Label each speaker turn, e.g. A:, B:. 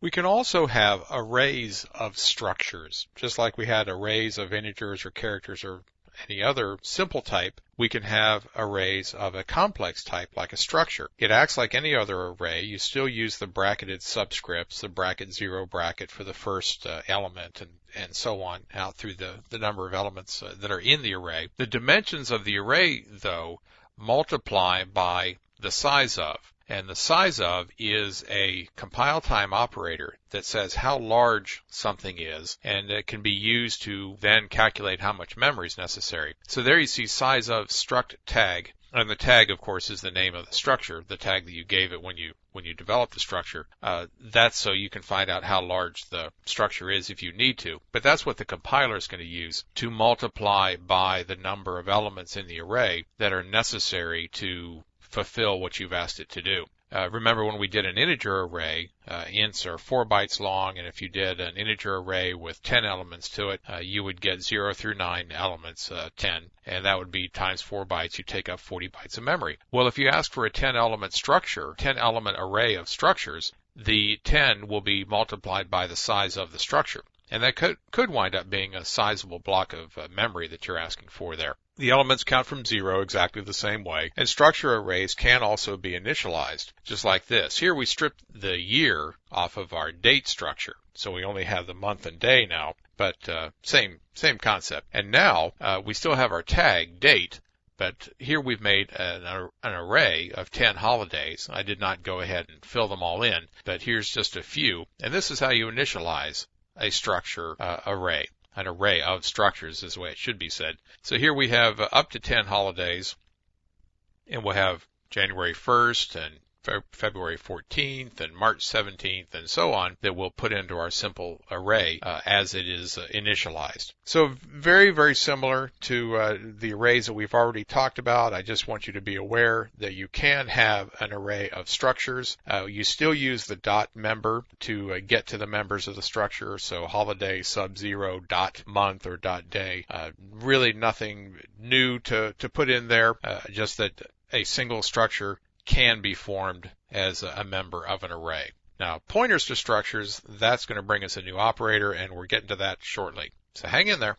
A: We can also have arrays of structures. Just like we had arrays of integers or characters or any other simple type, we can have arrays of a complex type like a structure. It acts like any other array. You still use the bracketed subscripts, the bracket 0 bracket for the first element, and so on out through the number of elements that are in the array. The dimensions of the array, though, multiply by the size of. And the size of is a compile time operator that says how large something is, and it can be used to then calculate how much memory is necessary. So there you see size of struct tag, and the tag, of course, is the name of the structure, the tag that you gave it when you developed the structure. That's so you can find out how large the structure is if you need to. But that's what the compiler is going to use to multiply by the number of elements in the array that are necessary to fulfill what you've asked it to do. Remember when we did an integer array, ints are 4 bytes long, and if you did an integer array with 10 elements to it, you would get 0 through 9 elements, 10, and that would be times 4 bytes, you take up 40 bytes of memory. Well, if you ask for a 10-element structure, 10-element array of structures, the 10 will be multiplied by the size of the structure. And that could wind up being a sizable block of memory that you're asking for there. The elements count from 0 exactly the same way, and structure arrays can also be initialized, just like this. Here we stripped the year off of our date structure, so we only have the month and day now, but same concept. And now we still have our tag, date, but here we've made an array of 10 holidays. I did not go ahead and fill them all in, but here's just a few, and this is how you initialize a structure array. An array of structures is the way it should be said. So here we have up to 10 holidays, and we'll have January 1st and February 14th and March 17th and so on that we'll put into our simple array as it is initialized. So very, very similar to the arrays that we've already talked about. I just want you to be aware that you can have an array of structures. You still use the dot member to get to the members of the structure. So holiday sub-0 dot month or dot day. Really nothing new to put in there, just that a single structure can be formed as a member of an array. Now, pointers to structures, that's going to bring us a new operator, and we're getting to that shortly. So hang in there.